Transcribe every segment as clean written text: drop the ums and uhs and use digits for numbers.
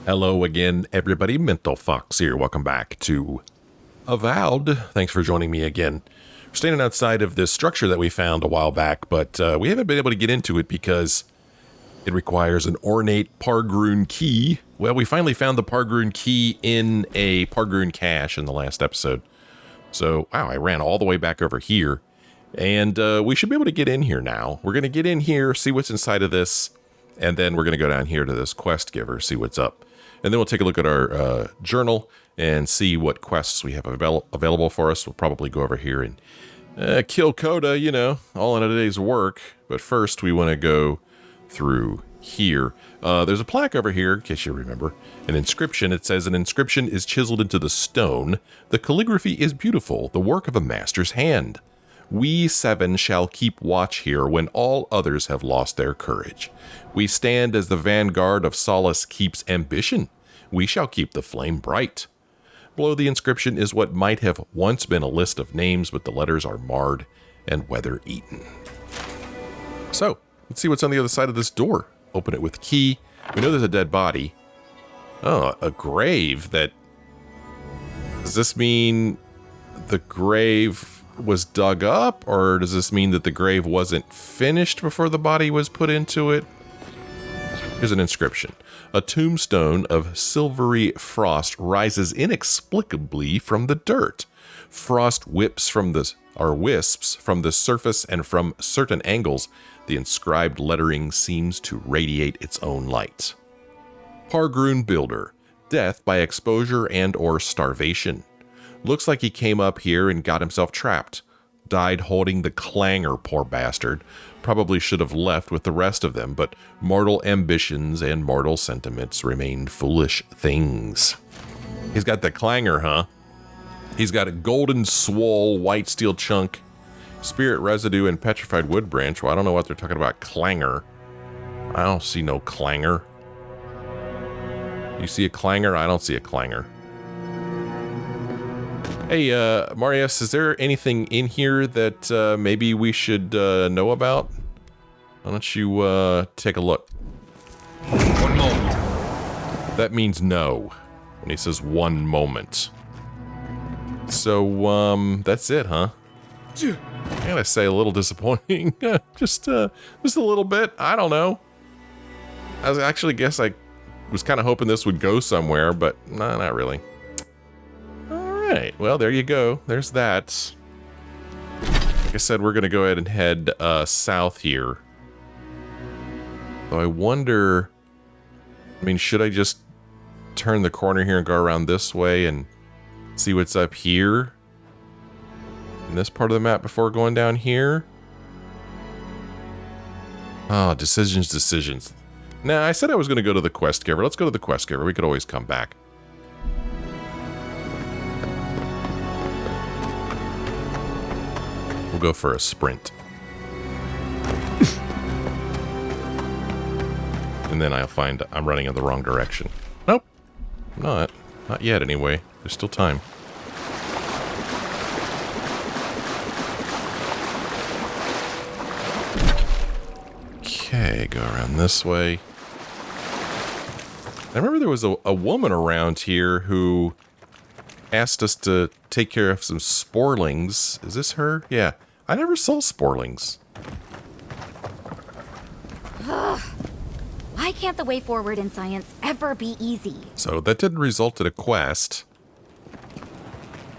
Hello again, everybody. Mental Fox here. Welcome back to Avowed. Thanks for joining me again. We're standing outside of this structure that we found a while back, but we haven't been able to get into it because it requires an ornate Pargroon key. Well, we finally found the Pargroon key in a Pargroon cache in the last episode. So, wow, I ran all the way back over here. And we should be able to get in here now. We're going to get in here, see what's inside of this, and then we're going to go down here to this quest giver, see what's up. And then we'll take a look at our journal and see what quests we have available for us. We'll probably go over here and kill Coda, you know, all in a day's work. But first, we want to go through here. There's a plaque over here, in case you remember. An inscription. It says, an inscription is chiseled into the stone. The calligraphy is beautiful, the work of a master's hand. We seven shall keep watch here when all others have lost their courage. We stand as the vanguard of solace keeps ambition. We shall keep the flame bright. Below the inscription is what might have once been a list of names, but the letters are marred and weather-eaten. So, let's see what's on the other side of this door. Open it with key. We know there's a dead body. Oh, a grave that... Does this mean the grave was dug up, or does this mean that the grave wasn't finished before the body was put into it? Here's an inscription. A tombstone of silvery frost rises inexplicably from the dirt. Frost wisps from the surface, and from certain angles, the inscribed lettering seems to radiate its own light. Pargroon Builder. Death by exposure and or starvation. Looks like he came up here and got himself trapped. Died holding the clangor, poor bastard. Probably should have left with the rest of them, but mortal ambitions and mortal sentiments remained foolish things. He's got the clangor, huh? He's got a golden swole, white steel chunk, spirit residue, and petrified wood branch. Well, I don't know what they're talking about clangor. I don't see no clangor. You see a clangor? I don't see a clangor. Hey, Marius, is there anything in here that maybe we should know about? Why don't you take a look? 1 moment. That means no, when he says 1 moment. So, that's it, huh? I gotta say, a little disappointing. just a little bit. I don't know. I was kind of hoping this would go somewhere, but nah, not really. Alright, well, there you go. There's that. Like I said, we're going to go ahead and head south here. So I wonder... I mean, should I just turn the corner here and go around this way and see what's up here? In this part of the map before going down here? Oh, decisions. Nah, I said I was going to go to the quest giver. Let's go to the quest giver. We could always come back. We'll go for a sprint. And then I'll find I'm running in the wrong direction. Nope. Not yet anyway. There's still time. Okay, go around this way. I remember there was a woman around here who asked us to take care of some sporlings. Is this her? Yeah. I never saw sporlings. Why can't the way forward in science ever be easy? So that didn't result in a quest.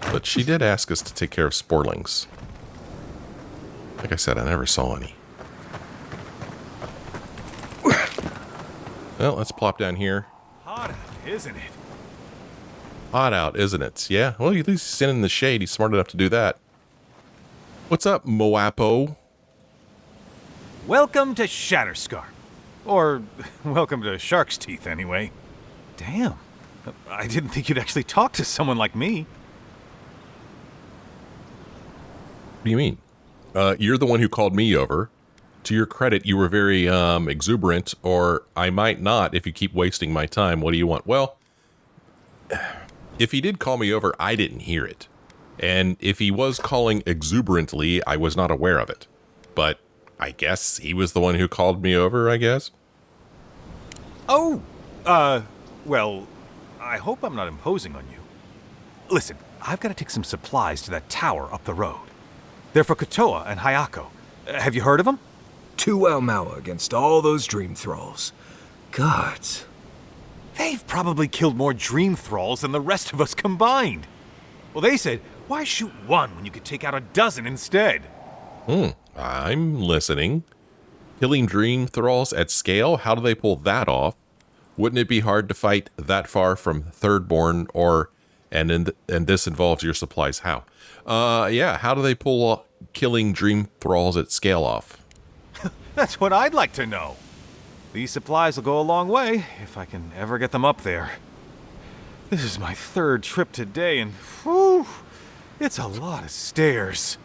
But she did ask us to take care of sporlings. Like I said, I never saw any. Well, let's plop down here. Hot out, isn't it? Hot out, isn't it? Yeah, well, at least he's sitting in the shade. He's smart enough to do that. What's up, Moapo? Welcome to Shatterscar. Or, welcome to Shark's Teeth, anyway. Damn. I didn't think you'd actually talk to someone like me. What do you mean? You're the one who called me over. To your credit, you were very exuberant, or I might not if you keep wasting my time. What do you want? Well, if he did call me over, I didn't hear it. And if he was calling exuberantly, I was not aware of it. But I guess he was the one who called me over, I guess. Oh, Well, I hope I'm not imposing on you. Listen, I've got to take some supplies to that tower up the road. They're for Kotoa and Hayako. Have you heard of them? 2 Almawa against all those Dreamthralls. Gods. They've probably killed more Dreamthralls than the rest of us combined. Well, they said, why shoot one when you could take out a dozen instead? I'm listening. Killing Dreamthralls at scale? How do they pull that off? Wouldn't it be hard to fight that far from Thirdborn and this involves your supplies? How? Yeah, how do they pull killing Dreamthralls at scale off? That's what I'd like to know. These supplies will go a long way if I can ever get them up there. This is my 3rd trip today, and whew, it's a lot of stairs.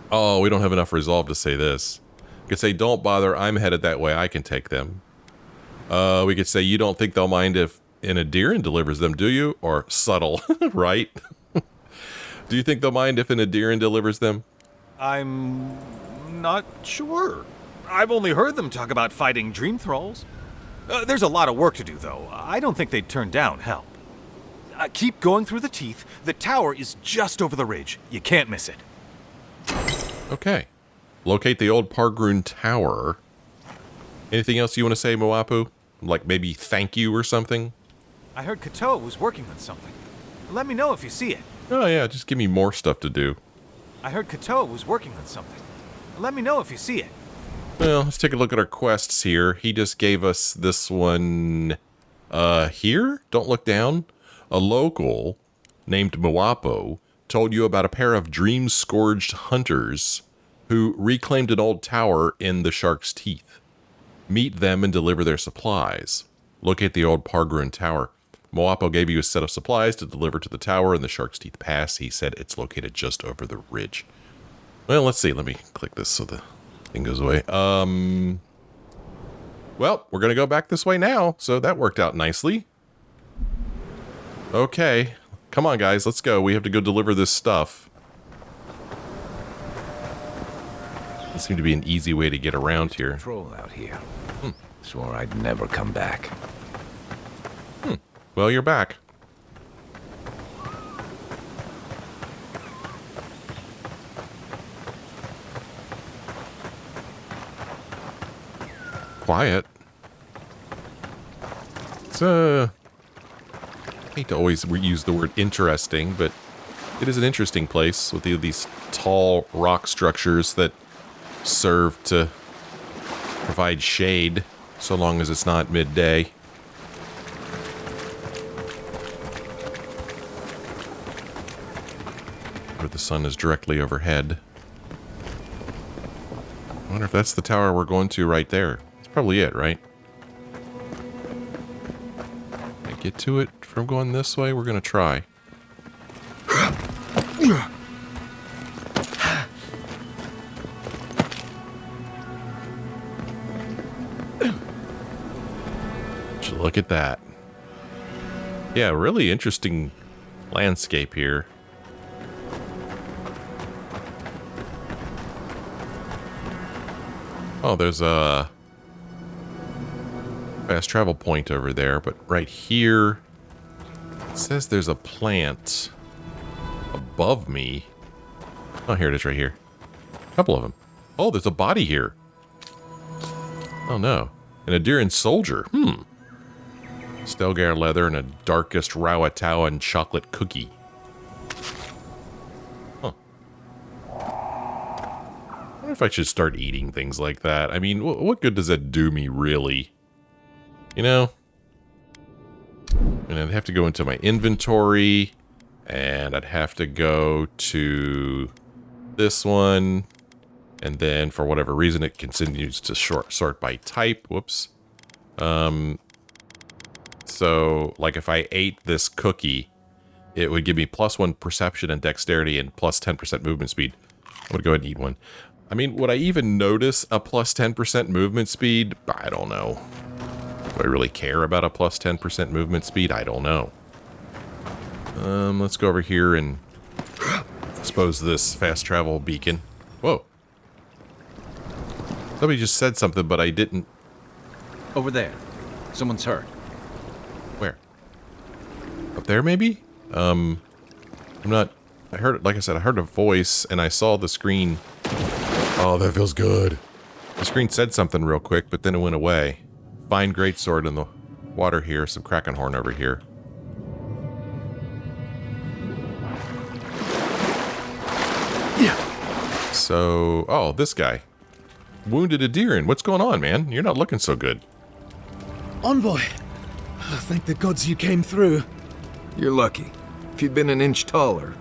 Oh, we don't have enough resolve to say this. We could say, don't bother, I'm headed that way, I can take them. We could say, you don't think they'll mind if Inadiran delivers them, do you? Or subtle, right? Do you think they'll mind if Inadiran delivers them? I'm not sure. I've only heard them talk about fighting Dreamthralls. There's a lot of work to do, though. I don't think they'd turn down help. Keep going through the teeth. The tower is just over the ridge. You can't miss it. Okay. Locate the old Pargroon Tower. Anything else you want to say, Moapo? Like maybe thank you or something? I heard Kotoa was working on something. Let me know if you see it. Oh yeah, just give me more stuff to do. I heard Kotoa was working on something. Let me know if you see it. Well, let's take a look at our quests here. He just gave us this one here. Don't look down. A local named Moapo told you about a pair of dream-scourged hunters who reclaimed an old tower in the Shark's Teeth. Meet them and deliver their supplies. Locate the old Pargroon Tower. Moapo gave you a set of supplies to deliver to the tower in the Shark's Teeth Pass. He said it's located just over the ridge. Well, let's see. Let me click this so the thing goes away. Well, we're going to go back this way now, so that worked out nicely. Okay. Come on, guys. Let's go. We have to go deliver this stuff. This seemed to be an easy way to get around here. Patrol out here. Swore I'd never come back. Well, you're back. Quiet. It's I hate to always use the word interesting, but it is an interesting place with these tall rock structures that serve to provide shade so long as it's not midday. Where the sun is directly overhead. I wonder if that's the tower we're going to right there. That's probably it, right? Can I get to it from going this way? We're going to try. Look at that. Yeah, really interesting landscape here. Oh, there's a fast travel point over there, but right here it says there's a plant above me. Oh, here it is right here. A couple of them. Oh, there's a body here. Oh no. An Adiran soldier. Stelgar leather and a darkest Rawatawa chocolate cookie. Huh. I wonder if I should start eating things like that. I mean, what good does that do me, really? You know? And I'd have to go into my inventory, and I'd have to go to this one, and then for whatever reason it continues to sort by type. Whoops. So, like, if I ate this cookie, it would give me +1 perception and dexterity and plus 10% movement speed. I'm going to go ahead and eat one. I mean, would I even notice a plus 10% movement speed? I don't know. Do I really care about a plus 10% movement speed? I don't know. Let's go over here and expose this fast travel beacon. Whoa. Somebody just said something, but I didn't. Over there. Someone's hurt. Up there, maybe? I'm not... I heard, like I said, I heard a voice, and I saw the screen. Oh, that feels good. The screen said something real quick, but then it went away. Fine greatsword in the water here, some kraken horn over here. Yeah. So, oh, this guy. Wounded Adiran. What's going on, man? You're not looking so good. Envoy! Thank the gods you came through. You're lucky. If you'd been an inch taller,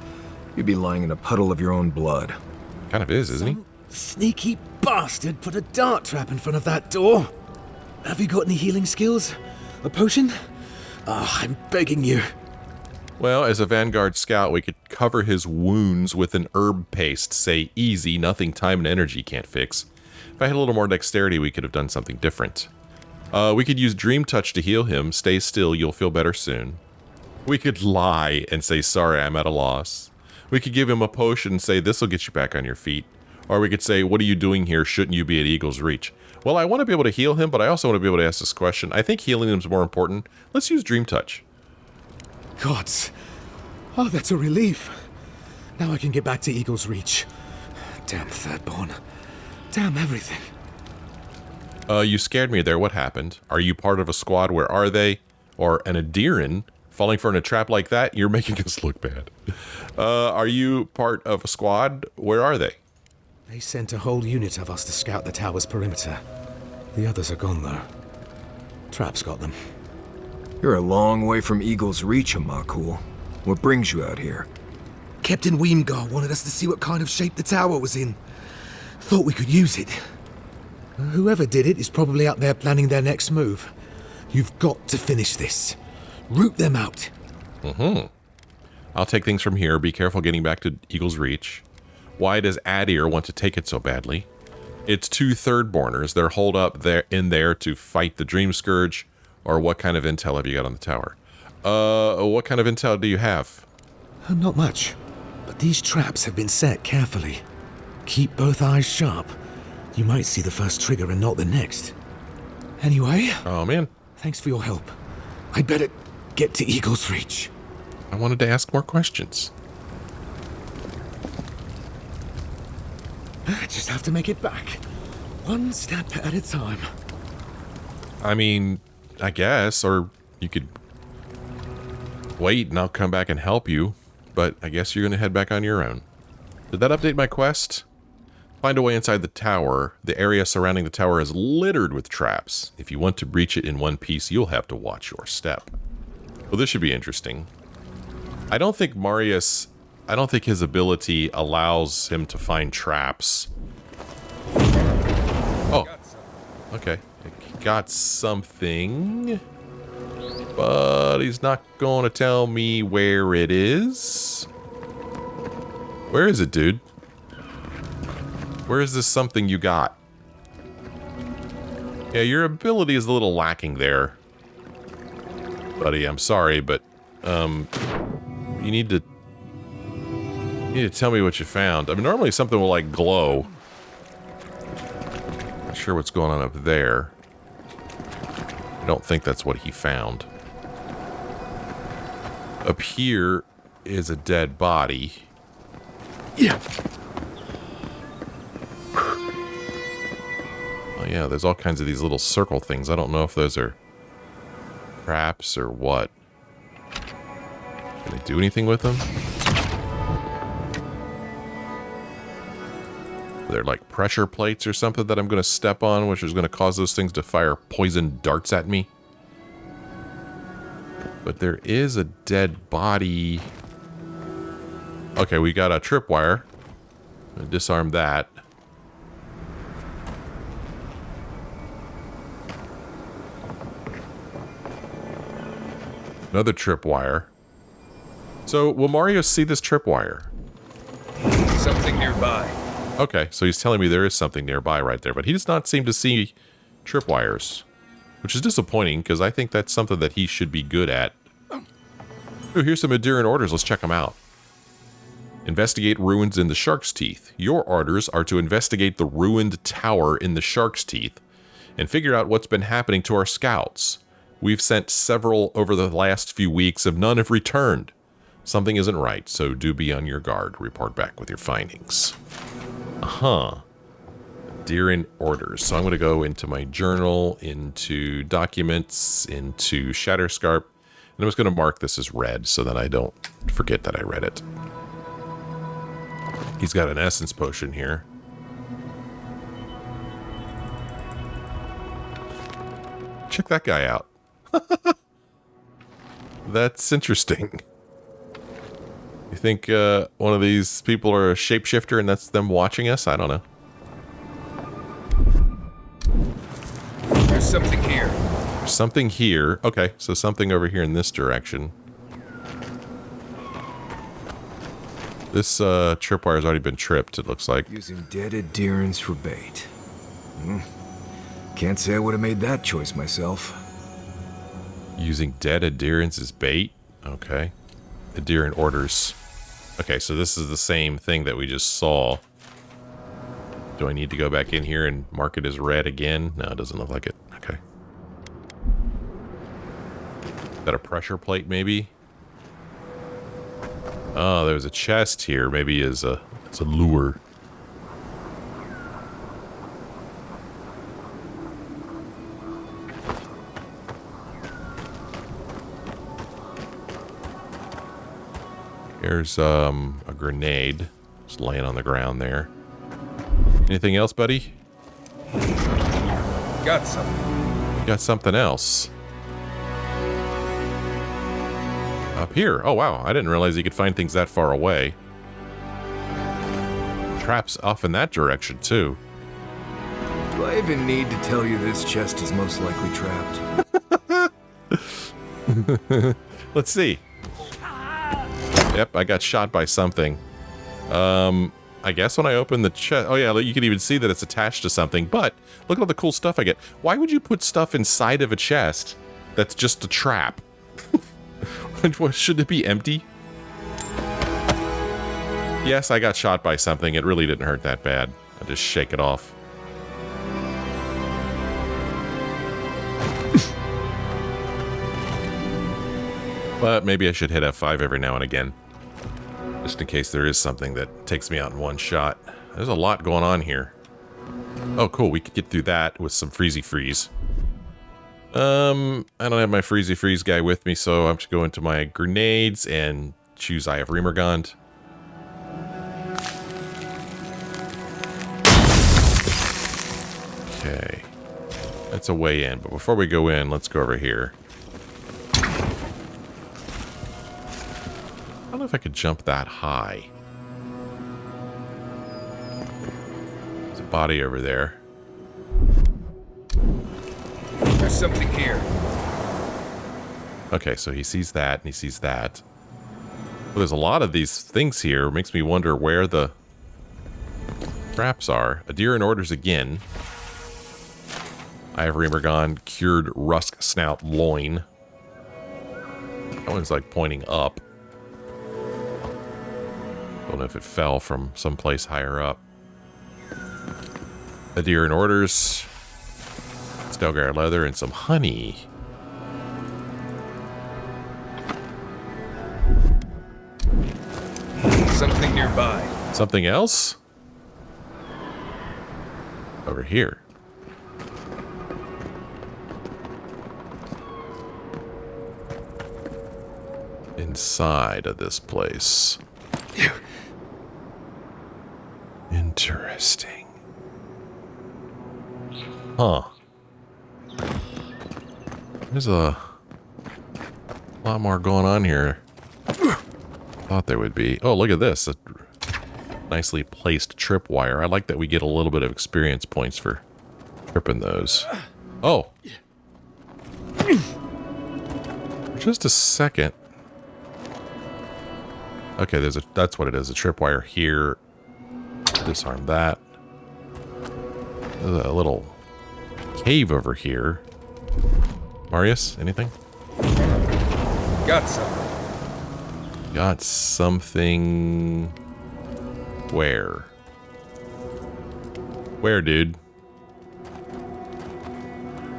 you'd be lying in a puddle of your own blood. Kind of is, isn't he? Sneaky bastard put a dart trap in front of that door. Have you got any healing skills? A potion? Ah, I'm begging you. Well, as a Vanguard scout, we could cover his wounds with an herb paste. Say, easy, nothing time and energy can't fix. If I had a little more dexterity, we could have done something different. We could use Dream Touch to heal him. Stay still, you'll feel better soon. We could lie and say, sorry, I'm at a loss. We could give him a potion and say, this'll get you back on your feet. Or we could say, what are you doing here? Shouldn't you be at Eagle's Reach? Well, I want to be able to heal him, but I also want to be able to ask this question. I think healing him is more important. Let's use Dream Touch. Gods. Oh, that's a relief. Now I can get back to Eagle's Reach. Damn Thirdborn. Damn everything. You scared me there. What happened? Are you part of a squad? Where are they? Or an Adiran falling for in a trap like that? You're making us look bad. Are you part of a squad? Where are they? They sent a whole unit of us to scout the tower's perimeter. The others are gone, though. Trap's got them. You're a long way from Eagle's Reach, Moapo. What brings you out here? Captain Weemgar wanted us to see what kind of shape the tower was in. Thought we could use it. Whoever did it is probably out there planning their next move. You've got to finish this. Root them out. I'll take things from here. Be careful getting back to Eagle's Reach. Why does Adir want to take it so badly? It's 2 Thirdborners. They're holed up there in there to fight the Dream Scourge. Or what kind of intel have you got on the tower? What kind of intel do you have? Not much. But these traps have been set carefully. Keep both eyes sharp. You might see the first trigger and not the next. Anyway. Oh, man. Thanks for your help. I'd better get to Eagle's Reach. I wanted to ask more questions. I just have to make it back. One step at a time. I mean, I guess, or you could wait and I'll come back and help you, but I guess you're going to head back on your own. Did that update my quest? Find a way inside the tower. The area surrounding the tower is littered with traps. If you want to breach it in one piece, you'll have to watch your step. Well, this should be interesting. I don't think his ability allows him to find traps. Oh, okay. He got something, but he's not going to tell me where it is. Where is it, dude? Where is this something you got? Yeah, your ability is a little lacking there. Buddy, I'm sorry, but, you need to tell me what you found. I mean, normally something will, like, glow. Not sure what's going on up there. I don't think that's what he found. Up here is a dead body. Yeah. Oh yeah, there's all kinds of these little circle things. I don't know if those are traps or what. Can they do anything with them? They're like pressure plates or something that I'm going to step on, which is going to cause those things to fire poison darts at me. But there is a dead body. Okay, we got a tripwire. I'm gonna disarm that. Another tripwire. So, will Mario see this tripwire? Something nearby. Okay, so he's telling me there is something nearby right there, but he does not seem to see tripwires, which is disappointing because I think that's something that he should be good at. Ooh, here's some Adiran orders. Let's check them out. Investigate ruins in the Shark's Teeth. Your orders are to investigate the ruined tower in the Shark's Teeth and figure out what's been happening to our scouts. We've sent several over the last few weeks, and none have returned. Something isn't right, so do be on your guard. Report back with your findings. Deer in orders. So I'm going to go into my journal, into documents, into Shatterscarp, and I'm just going to mark this as red so that I don't forget that I read it. He's got an essence potion here. Check that guy out. That's interesting. You think one of these people are a shapeshifter and that's them watching us? I don't know. There's something here. Something here. Okay, so something over here in this direction. This tripwire's already been tripped, it looks like. Using dead adherents for bait. Can't say I would have made that choice myself. Using dead adherents as bait? Okay. Adherent orders. Okay, so this is the same thing that we just saw. Do I need to go back in here and mark it as red again? No, it doesn't look like it. Okay. Is that a pressure plate, maybe? Oh, there's a chest here. Maybe it's a lure. Here's a grenade. Just laying on the ground there. Anything else, buddy? Got something. Got something else. Up here. Oh, wow. I didn't realize you could find things that far away. Traps off in that direction, too. Do I even need to tell you this chest is most likely trapped? Let's see. Yep, I got shot by something. I guess when I open the chest... Oh, yeah, you can even see that it's attached to something. But look at all the cool stuff I get. Why would you put stuff inside of a chest that's just a trap? Should it be empty? Yes, I got shot by something. It really didn't hurt that bad. I just shake it off. But maybe I should hit F5 every now and again. Just in case there is something that takes me out in one shot. There's a lot going on here. Oh, cool. We could get through that with some Freezy Freeze. I don't have my Freezy Freeze guy with me, so I'm just going to my grenades and choose Eye of Remergond. Okay. That's a way in, but before we go in, let's go over here. I don't know if I could jump that high. There's a body over there. There's something here. Okay, so he sees that, and he sees that. Well, there's a lot of these things here. It makes me wonder where the traps are. A deer in orders again. I have Remergond, cured rusk snout loin. That one's like pointing up. Don't know if it fell from someplace higher up. A deer in orders. Stelgar leather and some honey. Something nearby. Something else? Over here. Inside of this place. Interesting. Huh. There's a lot more going on here. Thought there would be. Oh, look at this. A nicely placed tripwire. I like that we get a little bit of experience points for tripping those. Oh. For just a second. Okay, that's what it is. A tripwire here. Disarm that. There's a little cave over here. Marius, anything? Got something. Got something. Where?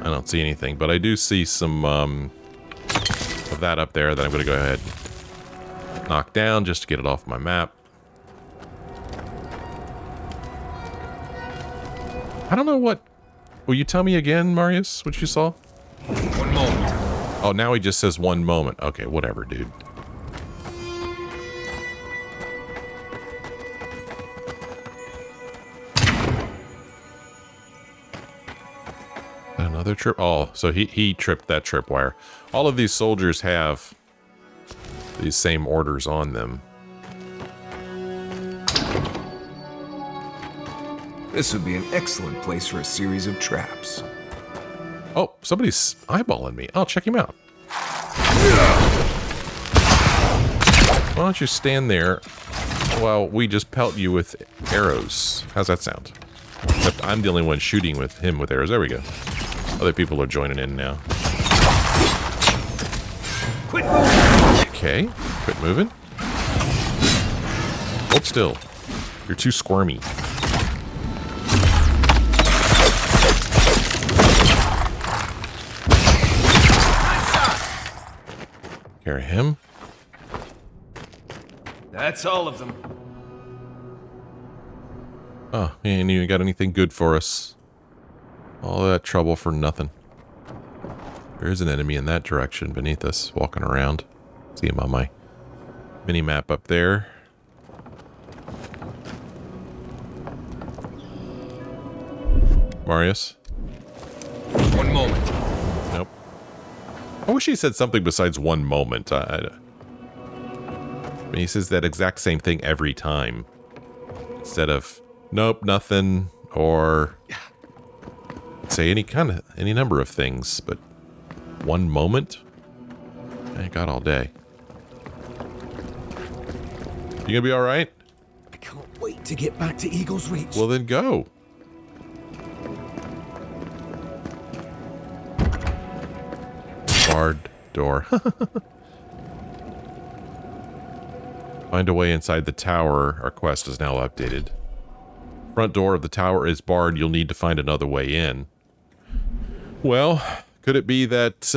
I don't see anything, but I do see some of that up there that I'm going to go ahead and knock down just to get it off my map. I don't know what... Will you tell me again, Marius, what you saw? 1 moment. Oh, now he just says 1 moment. Okay, whatever, dude. Another trip? Oh, so he tripped that tripwire. All of these soldiers have these same orders on them. This would be an excellent place for a series of traps. Oh, somebody's eyeballing me. I'll check him out. Why don't you stand there while we just pelt you with arrows? How's that sound? Except I'm the only one shooting with him with arrows. There we go. Other people are joining in now. Quit. Okay, quit moving. Hold still. You're too squirmy. Carry him. That's all of them. Oh, he ain't even got anything good for us. All that trouble for nothing. There is an enemy in that direction beneath us, walking around. See him on my mini-map up there. Marius? 1 moment. Nope. I wish he said something besides 1 moment. I mean, he says that exact same thing every time. Instead of, nope, nothing, or say any number of things, but 1 moment? I got all day. You gonna be alright? I can't wait to get back to Eagle's Reach. Well then go. Barred door. Find a way inside the tower. Our quest is now updated. Front door of the tower is barred. You'll need to find another way in. Well, could it be that,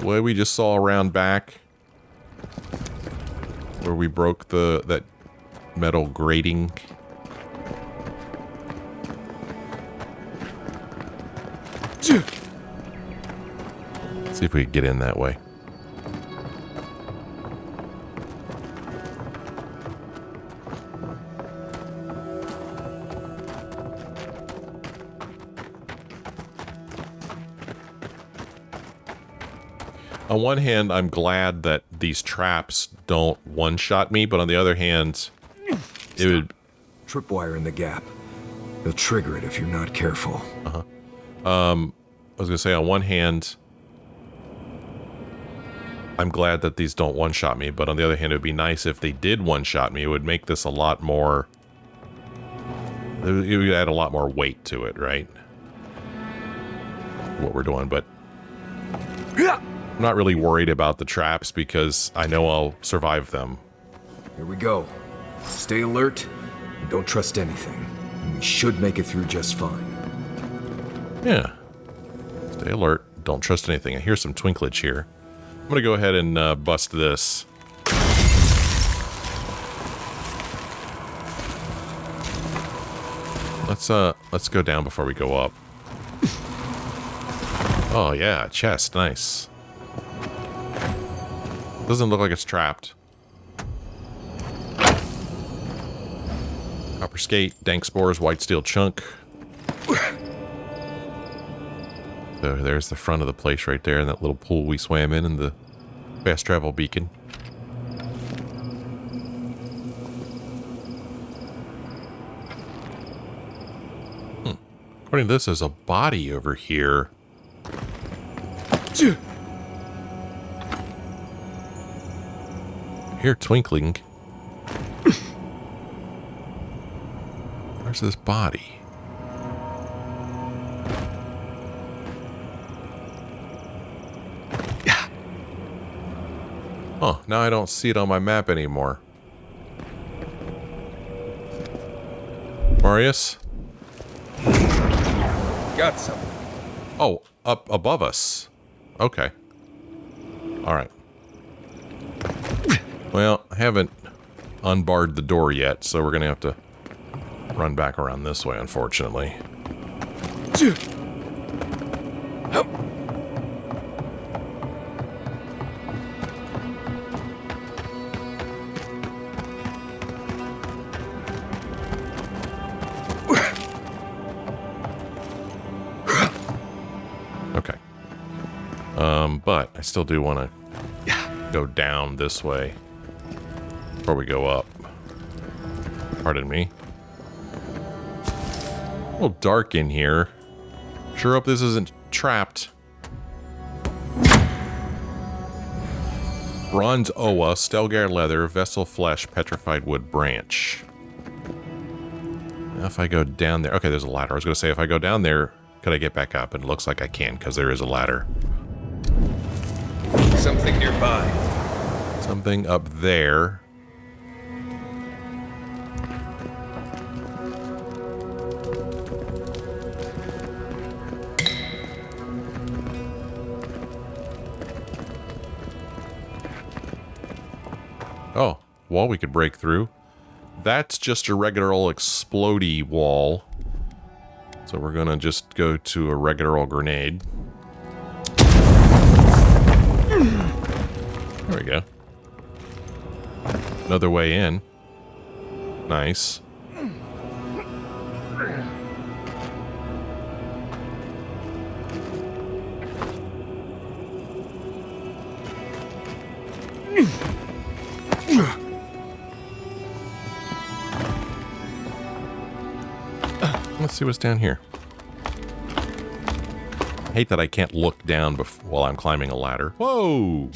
way we just saw around back? Where we broke that metal grating? See if we can get in that way. On one hand, I'm glad that these traps don't one-shot me, but on the other hand, it would... Tripwire in the gap. They'll trigger it if you're not careful. I was gonna say, on one hand, I'm glad that these don't one-shot me, but on the other hand, it would be nice if they did one-shot me. It would make this a lot more... It would add a lot more weight to it, right? What we're doing, but... I'm not really worried about the traps because I know I'll survive them. Here we go. Stay alert and don't trust anything. And we should make it through just fine. Yeah. Stay alert. Don't trust anything. I hear some twinklage here. I'm gonna go ahead and bust this. Let's go down before we go up. Oh yeah, chest, nice. Doesn't look like it's trapped. Copper skate, dank spores, white steel chunk. So there's the front of the place right there, and that little pool we swam in, and the fast travel beacon. According to this, there's a body over here. I hear twinkling. Where's this body? Oh, now I don't see it on my map anymore. Marius? Got something. Oh, up above us. Okay. All right. Well, I haven't unbarred the door yet, so we're going to have to run back around this way, unfortunately. Okay. But I still do want to go down this way before we go up. Pardon me. A little dark in here. Sure hope this isn't trapped. Bronze oa, Stelgar leather, vessel flesh, petrified wood branch. Now if I go down there... Okay, there's a ladder. I was going to say, if I go down there, could I get back up? And it looks like I can, because there is a ladder. Something nearby. Something up there. Oh, wall we could break through. That's just a regular old explodey wall. So we're gonna just go to a regular old grenade. There we go. Another way in. Nice. Let's see what's down here. I hate that I can't look down while I'm climbing a ladder. Whoa!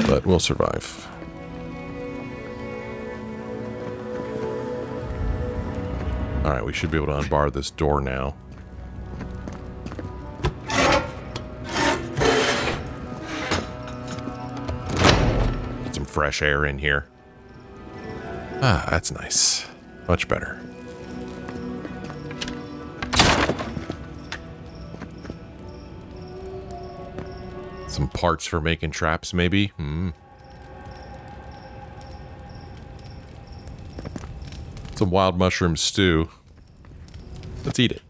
But we'll survive. Alright, we should be able to unbar this door now. Get some fresh air in here. Ah, that's nice. Much better. Some parts for making traps, maybe? Some wild mushroom stew. Let's eat it.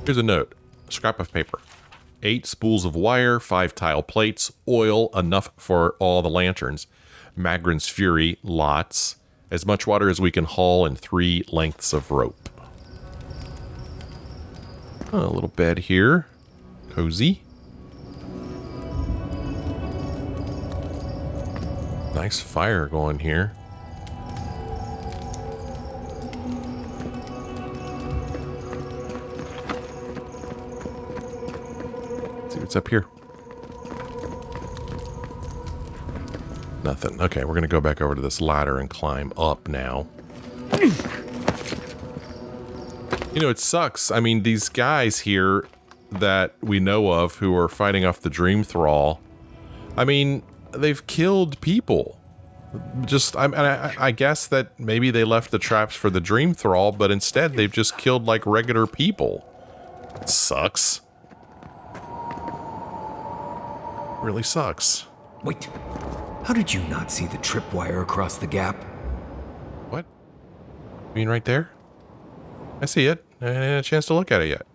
Here's a note. A scrap of paper. 8 spools of wire, 5 tile plates, oil, enough for all the lanterns. Magrin's Fury, lots. As much water as we can haul, and 3 lengths of rope. A little bed here. Cozy. Nice fire going here. Let's see what's up here. Nothing. Okay, we're gonna go back over to this ladder and climb up now. You know, it sucks. I mean, these guys here that we know of who are fighting off the Dreamthrall, I mean, they've killed people. Just, I guess that maybe they left the traps for the Dreamthrall, but instead they've just killed like regular people. It sucks. Really sucks. Wait, how did you not see the tripwire across the gap? What? You mean right there? I see it. I haven't had a chance to look at it yet.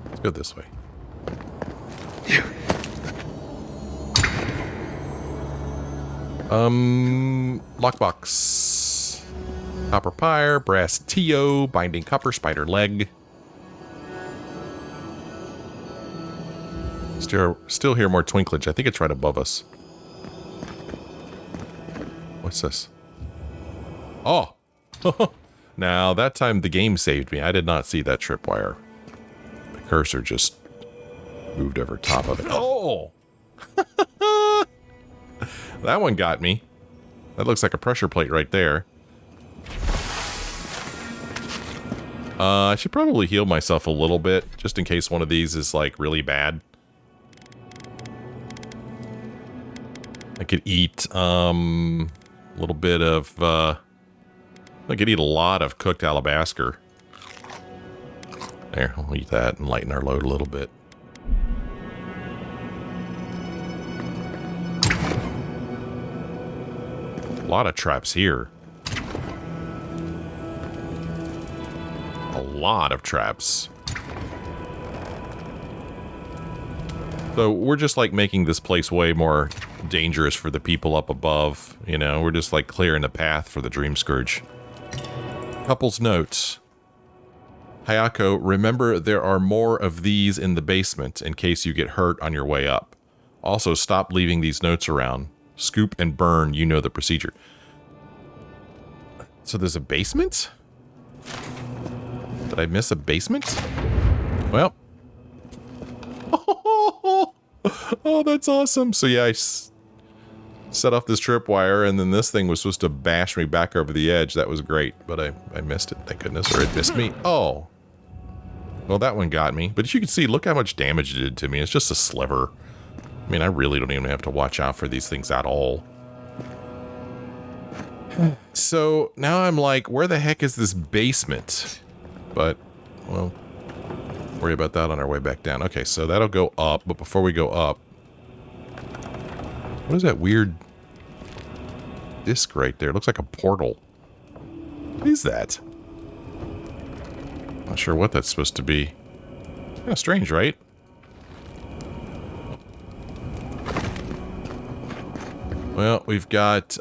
Let's go this way. Lockbox. Copper pyre, brass TO, binding copper spider leg. Still hear more twinklage. I think it's right above us. What's this? Oh! Now, that time the game saved me. I did not see that tripwire. The cursor just moved over top of it. Oh! That one got me. That looks like a pressure plate right there. I should probably heal myself a little bit, just in case one of these is, like, really bad. I could eat, a little bit of, I could eat a lot of cooked alabaster. There, we'll eat that and lighten our load a little bit. A lot of traps here. A lot of traps. So we're just like making this place way more dangerous for the people up above. You know, we're just like clearing the path for the Dream Scourge. Couple's notes. Hayako, remember there are more of these in the basement in case you get hurt on your way up. Also, stop leaving these notes around. Scoop and burn, you know the procedure. So there's a basement? Did I miss a basement? Well. Oh, that's awesome. So yeah, I set off this tripwire, and then this thing was supposed to bash me back over the edge. That was great, but I missed it, thank goodness, or it missed me. Oh. Well, that one got me. But as you can see, look how much damage it did to me. It's just a sliver. I mean, I really don't even have to watch out for these things at all. So now I'm like, where the heck is this basement? But, well, worry about that on our way back down. Okay, so that'll go up, but before we go up, what is that weird disc right there? It looks like a portal. What is that? Not sure what that's supposed to be. Kind of strange, right? Well, we've got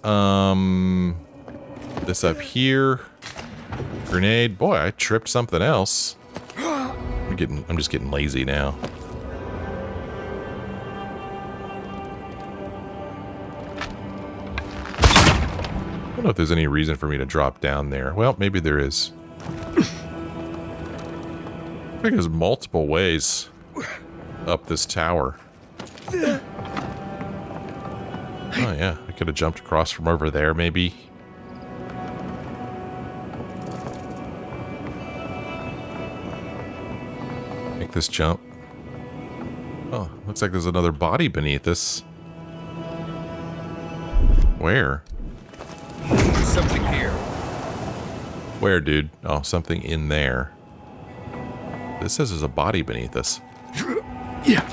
this up here. Grenade. Boy, I tripped something else. I'm just getting lazy now. I don't know if there's any reason for me to drop down there. Well, maybe there is. I think there's multiple ways up this tower. Oh yeah, I could have jumped across from over there, maybe. Make this jump. Oh, looks like there's another body beneath us. Where? Something here. Where, dude? Oh, something in there. This says there's a body beneath us. Yeah.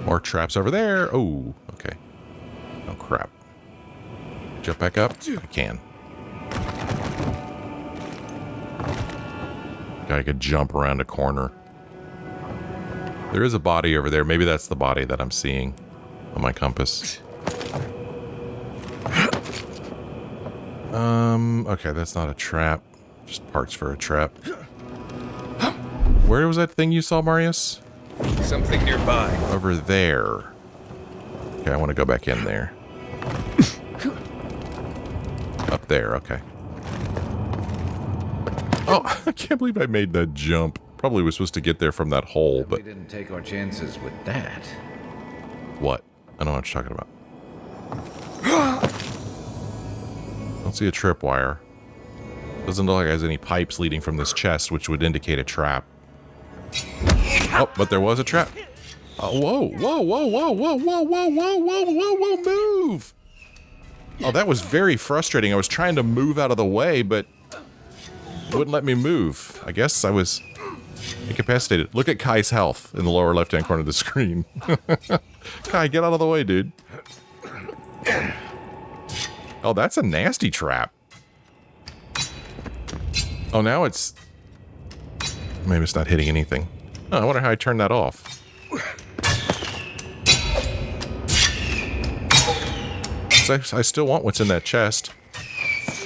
More traps over there. Oh, okay. Oh, crap. Jump back up? I can. I could jump around a corner. There is a body over there. Maybe that's the body that I'm seeing on my compass. Okay, that's not a trap. Just parts for a trap. Where was that thing you saw, Marius? Something nearby. Over there. Okay, I want to go back in there. Up there, okay. Oh, I can't believe I made that jump. Probably was supposed to get there from that hole, but... We didn't take our chances with that. What? I don't know what you're talking about. I don't see a tripwire. Doesn't look like it has any pipes leading from this chest, which would indicate a trap. Oh, but there was a trap. Oh, whoa, whoa, whoa, whoa, whoa, whoa, whoa, whoa, whoa, whoa, whoa, move! Oh, that was very frustrating. I was trying to move out of the way, but it wouldn't let me move. I guess I was incapacitated. Look at Kai's health in the lower left-hand corner of the screen. Kai, get out of the way, dude. Oh, that's a nasty trap. Oh, now it's... Maybe it's not hitting anything. Oh, I wonder how I turned that off. I still want what's in that chest.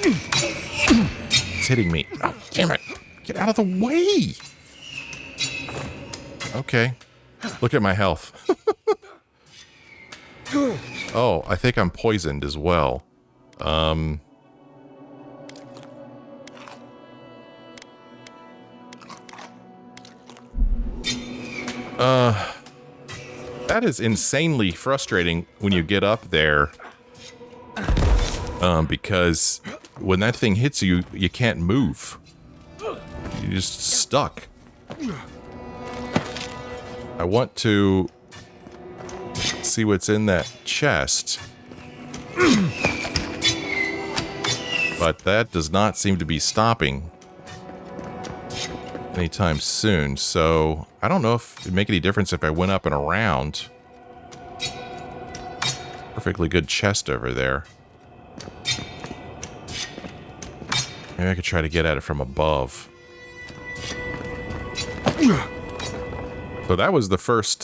It's hitting me. Oh, damn it. Get out of the way. Okay. Look at my health. Oh, I think I'm poisoned as well. That is insanely frustrating when you get up there. Because when that thing hits you, you can't move. You're just stuck. I want to see what's in that chest. But that does not seem to be stopping anytime soon, so I don't know if it'd make any difference if I went up and around. Perfectly good chest over there. Maybe I could try to get at it from above. So that was the first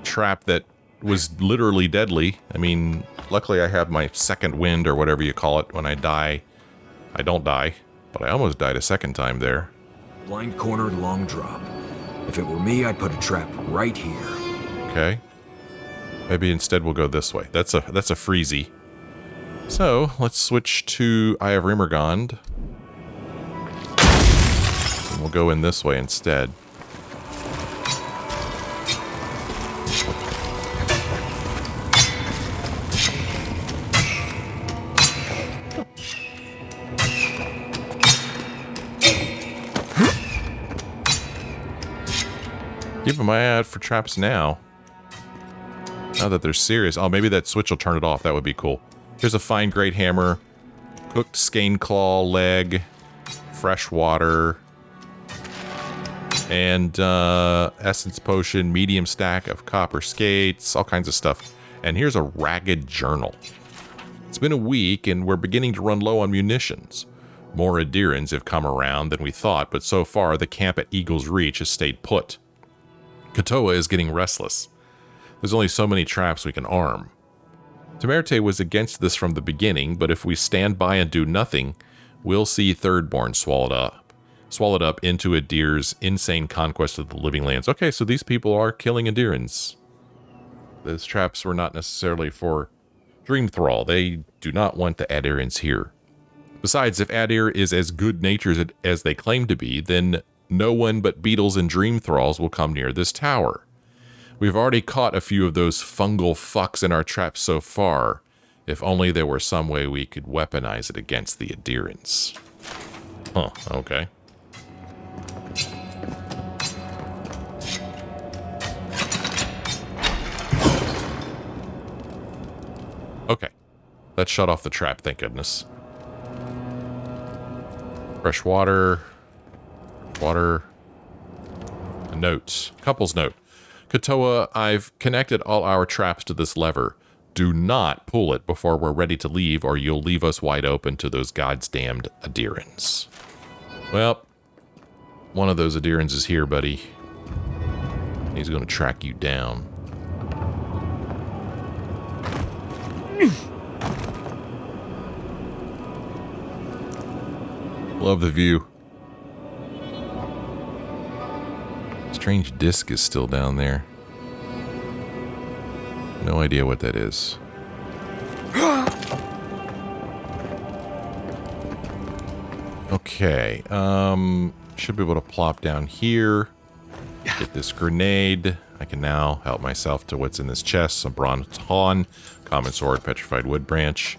trap that was literally deadly. I mean, luckily I have my second wind or whatever you call it. When I die, I don't die, but I almost died a second time there. Blind corner, long drop. If it were me, I'd put a trap right here. Okay. Maybe instead we'll go this way. That's a freezy. So let's switch to Eye of Rimergond. And we'll go in this way instead. Keeping my eye out for traps now. Now that they're serious. Oh, maybe that switch will turn it off. That would be cool. Here's a fine great hammer. Cooked skein claw leg. Fresh water. And essence potion. Medium stack of copper skates. All kinds of stuff. And here's a ragged journal. It's been a week and we're beginning to run low on munitions. More Adirans have come around than we thought, but so far the camp at Eagle's Reach has stayed put. Katoa is getting restless. There's only so many traps we can arm. Temerte was against this from the beginning, but if we stand by and do nothing, we'll see Thirdborn swallowed up into Adir's insane conquest of the living lands. Okay, so these people are killing Adirans. Those traps were not necessarily for Dreamthrall. They do not want the Adirans here. Besides, if Adir is as good-natured as they claim to be, then no one but beetles and Dreamthralls will come near this tower. We've already caught a few of those fungal fucks in our traps so far. If only there were some way we could weaponize it against the Adirans. Huh, okay. Okay. That shut off the trap, thank goodness. Fresh water. Water. A note. Couple's note. Katoa, I've connected all our traps to this lever. Do not pull it before we're ready to leave, or you'll leave us wide open to those goddamned Adirans. Well, one of those Adirans is here, buddy. He's going to track you down. Love the view. Strange disc is still down there. No idea what that is. Okay, should be able to plop down here. Get this grenade. I can now help myself to what's in this chest. Some bronze hawn, common sword, petrified wood branch.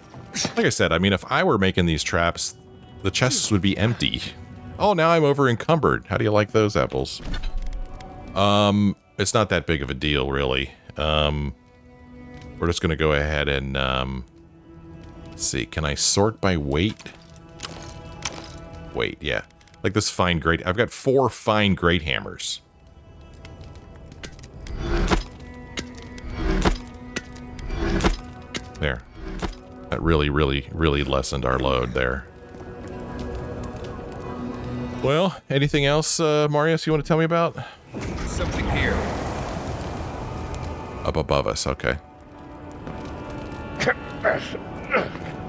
Like I said, I mean, if I were making these traps, the chests would be empty. Oh, now I'm over encumbered. How do you like those apples? It's not that big of a deal, really. We're just gonna go ahead and, let's see, can I sort by weight? Weight, yeah. Like this fine grate, I've got 4 fine grate hammers. There. That really lessened our load there. Well, anything else, Marius, you want to tell me about? Something here. Up above us, okay.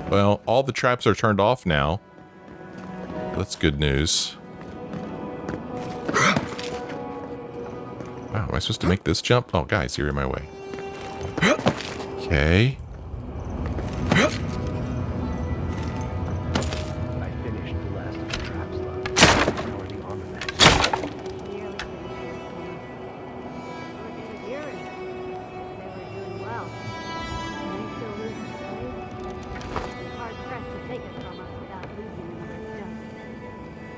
Well, all the traps are turned off now. That's good news. Wow, am I supposed to make this jump? Oh, guys, you're in my way. Okay. I finished the last of the traps left. Now the armament.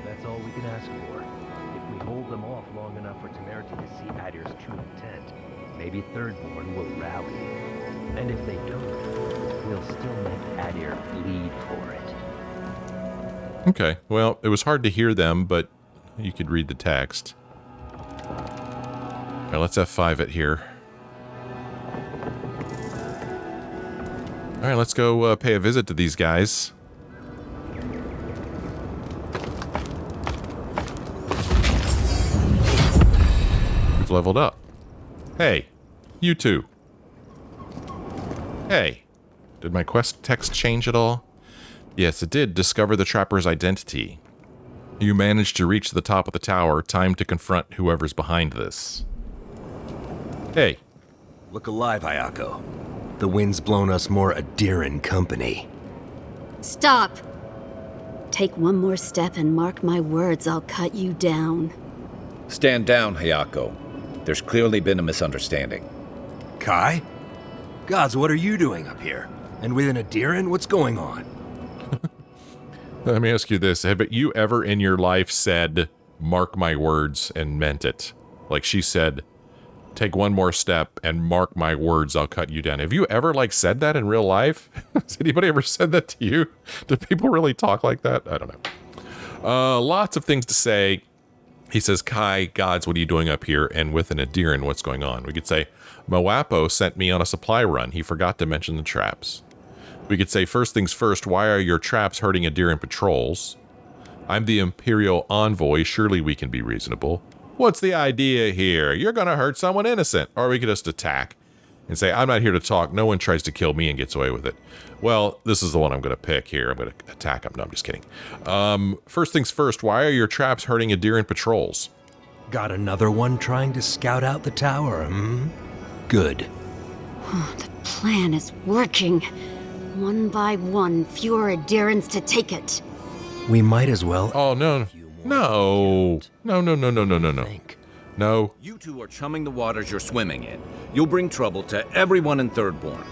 That's all we can ask for. If we hold them off long enough for Temerity to see Adir's true intent, maybe Thirdborn will rally. And if they don't, we'll still make Adir bleed for it. Okay, well, it was hard to hear them, but you could read the text. All right, let's F5 it here. All right, let's go pay a visit to these guys. We've leveled up. Hey, you two. Hey, did my quest text change at all? Yes, it did. Discover the trapper's identity. You managed to reach the top of the tower. Time to confront whoever's behind this. Hey. Look alive, Ayako. The wind's blown us more Adiran company. Stop! Take one more step and mark my words, I'll cut you down. Stand down, Hayako. There's clearly been a misunderstanding. Kai? Gods, what are you doing up here? And with an Adiran, what's going on? Let me ask you this. Have you ever in your life said, mark my words, and meant it? Like she said, take one more step and mark my words, I'll cut you down. Have you ever, like, said that in real life? Has anybody ever said that to you? Do people really talk like that? I don't know. Lots of things to say. He says, Kai, gods, what are you doing up here? And with an Adiran, what's going on? We could say, Moapo sent me on a supply run. He forgot to mention the traps. We could say, first things first, why are your traps hurting Adiran patrols? I'm the Imperial envoy. Surely we can be reasonable. What's the idea here? You're going to hurt someone innocent. Or we could just attack and say, I'm not here to talk. No one tries to kill me and gets away with it. Well, this is the one I'm going to pick here. I'm going to attack him. No, I'm just kidding. First things first, why are your traps hurting Adiran patrols? Got another one trying to scout out the tower, hmm? Good. The plan is working. One by one, fewer Adirans to take it. We might as well... Oh, no. No. No. No. You two are chumming the waters you're swimming in. You'll bring trouble to everyone in Thirdborn.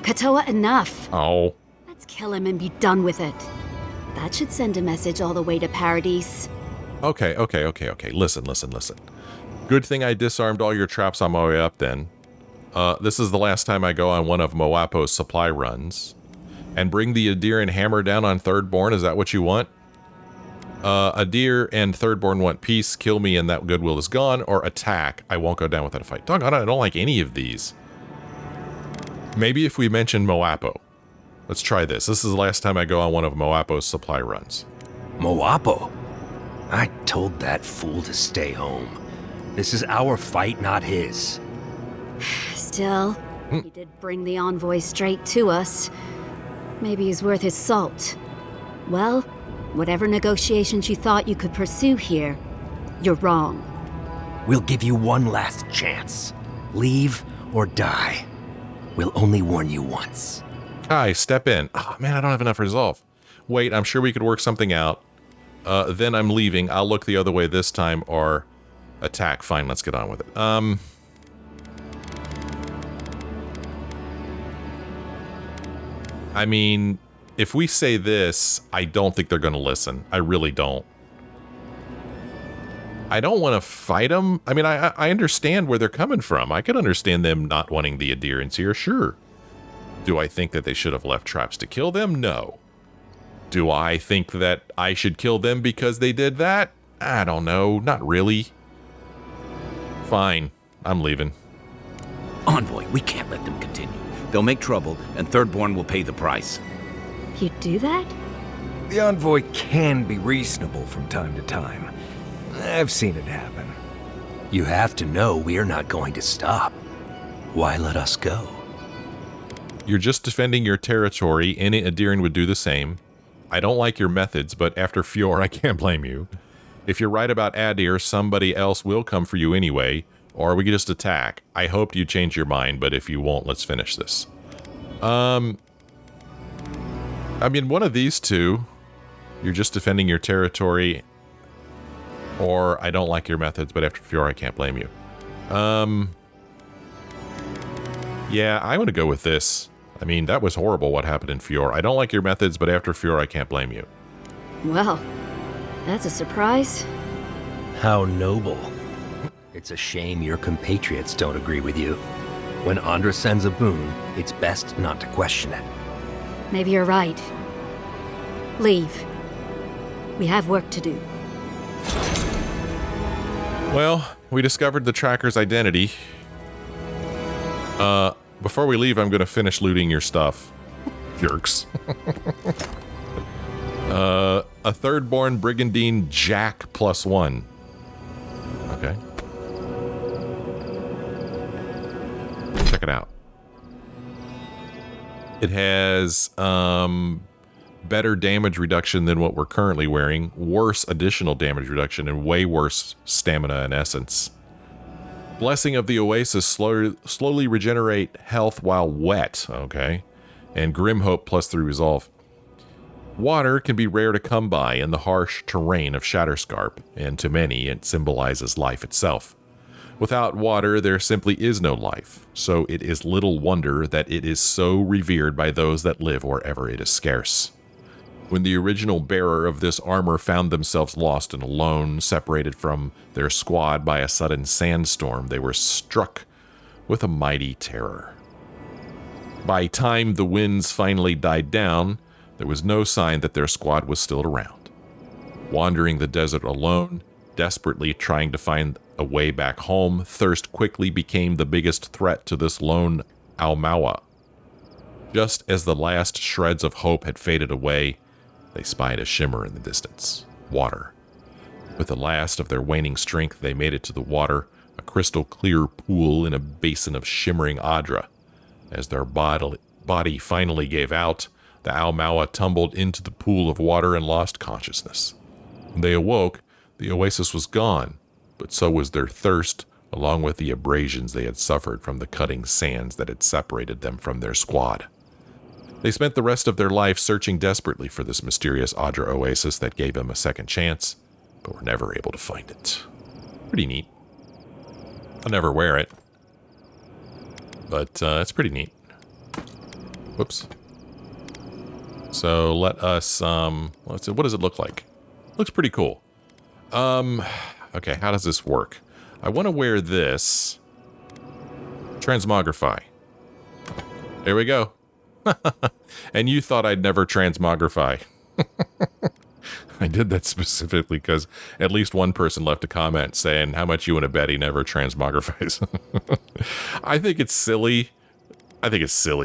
Katoa, enough. Oh. Let's kill him and be done with it. That should send a message all the way to Paradise. Okay. Listen. Good thing I disarmed all your traps on my way up then. This is the last time I go on one of Moapo's supply runs. And bring the Adiran hammer down on Thirdborn, is that what you want? Adir and Thirdborn want peace, kill me and that goodwill is gone, or attack. I won't go down without a fight. Doggone it, I don't like any of these. Maybe if we mention Moapo. Let's try this. This is the last time I go on one of Moapo's supply runs. Moapo? I told that fool to stay home. This is our fight, not his. Still, he did bring the envoy straight to us. Maybe he's worth his salt. Well, whatever negotiations you thought you could pursue here, you're wrong. We'll give you one last chance. Leave or die. We'll only warn you once. Kai, step in. Oh, man, I don't have enough resolve. Wait, I'm sure we could work something out. Then I'm leaving. I'll look the other way this time or attack. Fine, let's get on with it. I mean, if we say this, I don't think they're going to listen. I really don't. I don't want to fight them. I mean, I understand where they're coming from. I could understand them not wanting the adherents here, sure. Do I think that they should have left traps to kill them? No. Do I think that I should kill them because they did that? I don't know. Not really. Fine. I'm leaving. Envoy, we can't let them continue. They'll make trouble, and Thirdborn will pay the price. You'd do that? The envoy can be reasonable from time to time. I've seen it happen. You have to know we're not going to stop. Why let us go? You're just defending your territory. Any Adiran would do the same. I don't like your methods, but after Fior, I can't blame you. If you're right about Adir, somebody else will come for you anyway, or we could just attack. I hoped you'd change your mind, but if you won't, let's finish this. I mean, one of these two, you're just defending your territory, or I don't like your methods, but after Fior, I can't blame you. Yeah, I'm going to go with this. I mean, that was horrible what happened in Fior. I don't like your methods, but after Fior, I can't blame you. Well, that's a surprise. How noble. It's a shame your compatriots don't agree with you. When Andra sends a boon, it's best not to question it. Maybe you're right. Leave. We have work to do. Well, we discovered the tracker's identity. Before we leave, I'm going to finish looting your stuff. Yerks. A third-born Brigandine Jack +1. Okay. Check it out. It has better damage reduction than what we're currently wearing, worse additional damage reduction, and way worse stamina and essence. Blessing of the Oasis slowly regenerate health while wet, okay? And Grim Hope +3 resolve. Water can be rare to come by in the harsh terrain of Shatterscarp, and to many it symbolizes life itself. Without water, there simply is no life, so it is little wonder that it is so revered by those that live wherever it is scarce. When the original bearer of this armor found themselves lost and alone, separated from their squad by a sudden sandstorm, they were struck with a mighty terror. By time the winds finally died down, there was no sign that their squad was still around. Wandering the desert alone, desperately trying to find a way back home, thirst quickly became the biggest threat to this lone Aumaua. Just as the last shreds of hope had faded away, they spied a shimmer in the distance. Water. With the last of their waning strength, they made it to the water, a crystal clear pool in a basin of shimmering Adra. As their body finally gave out, the Aumaua tumbled into the pool of water and lost consciousness. When they awoke, the oasis was gone, but so was their thirst, along with the abrasions they had suffered from the cutting sands that had separated them from their squad. They spent the rest of their life searching desperately for this mysterious Adra oasis that gave them a second chance, but were never able to find it. Pretty neat. I'll never wear it, but it's pretty neat. Whoops. So let us, let's see, what does it look like? Looks pretty cool. Okay, how does this work? I want to wear this. Transmogrify. There we go. And you thought I'd never transmogrify. I did that specifically because at least one person left a comment saying how much you want to bet he never transmogrifies. I think it's silly.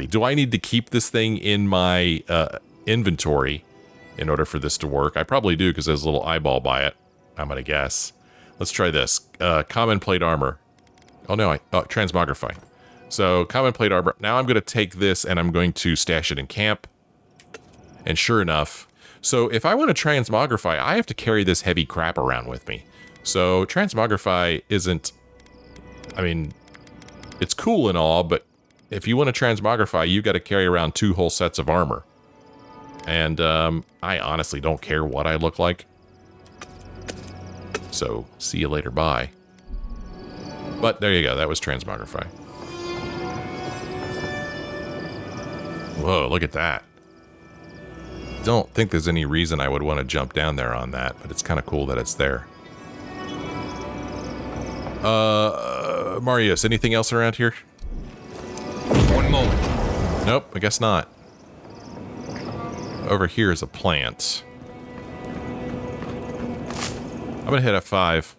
Do I need to keep this thing in my inventory in order for this to work? I probably do because there's a little eyeball by it, I'm going to guess. Let's try this. Common plate armor. Oh no, transmogrify. So common plate armor. Now I'm going to take this and I'm going to stash it in camp. And sure enough, so if I want to transmogrify, I have to carry this heavy crap around with me. So transmogrify isn't, I mean, it's cool and all, but if you want to transmogrify, you got to carry around 2 whole sets of armor. And I honestly don't care what I look like. So see you later, bye. But there you go, that was transmogrify. Whoa, look at that. Don't think there's any reason I would want to jump down there on that, but it's kind of cool that it's there. Marius, anything else around here? One moment. Nope, I guess not. Over here is a plant. I'm gonna hit F5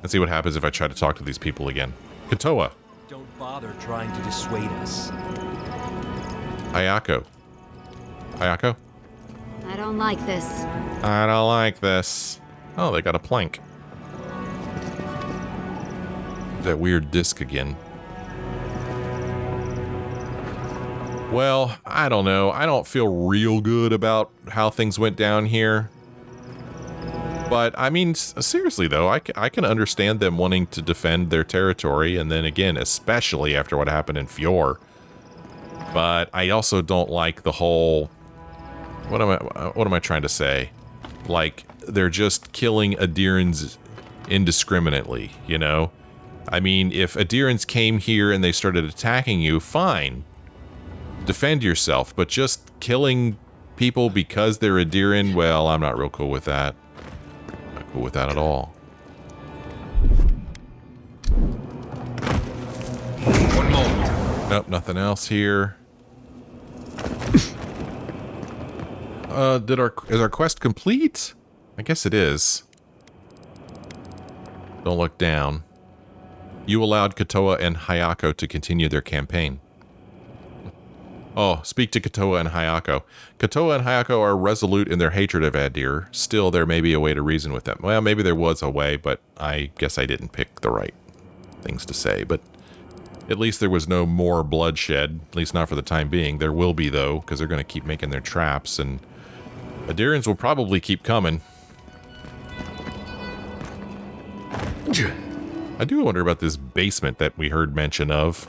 and see what happens if I try to talk to these people again. Katoa. Don't bother trying to dissuade us. Ayako. Ayako? I don't like this. I don't like this. Oh, they got a plank. That weird disc again. Well, I don't know. I don't feel real good about how things went down here. But, I mean, seriously, though, I can understand them wanting to defend their territory, and then again, especially after what happened in Fjord. But I also don't like the whole... What am I trying to say? Like, they're just killing Adirans indiscriminately, you know? I mean, if Adirans came here and they started attacking you, fine. Defend yourself, but just killing people because they're Adiran, well, I'm not real cool with that. Not cool with that at all. Nope, nothing else here. Is our quest complete? I guess it is. Don't look down. You allowed Kotoa and Hayako to continue their campaign. Oh, speak to Kotoa and Hayako. Kotoa and Hayako are resolute in their hatred of Adir. Still, there may be a way to reason with them. Well, maybe there was a way, but I guess I didn't pick the right things to say. But at least there was no more bloodshed, at least not for the time being. There will be, though, because they're going to keep making their traps, and Adirians will probably keep coming. I do wonder about this basement that we heard mention of.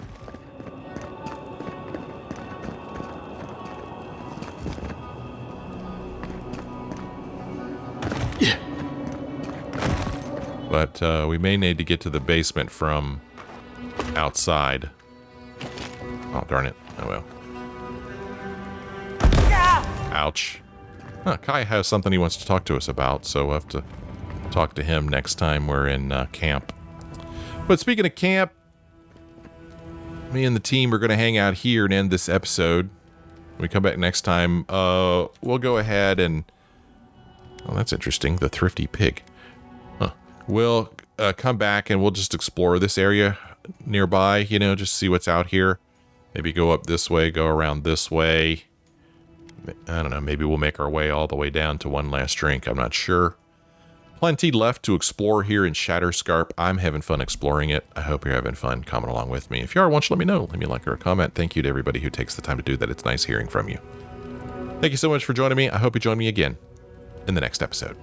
But we may need to get to the basement from outside. Oh, darn it. Oh, well. Ouch. Huh, Kai has something he wants to talk to us about, so we'll have to talk to him next time we're in camp. But speaking of camp, me and the team are going to hang out here and end this episode. When we come back next time, we'll go ahead and... Oh, that's interesting. The thrifty pig. Huh. We'll come back and we'll just explore this area nearby, you know, just see what's out here. Maybe go up this way, go around this way. I don't know, maybe we'll make our way all the way down to one last drink. I'm not sure. Plenty left to explore here in Shatterscarp. I'm having fun exploring it. I hope you're having fun coming along with me. If you are, why don't you let me know? Leave me a like or a comment. Thank you to everybody who takes the time to do that. It's nice hearing from you. Thank you so much for joining me. I hope you join me again in the next episode.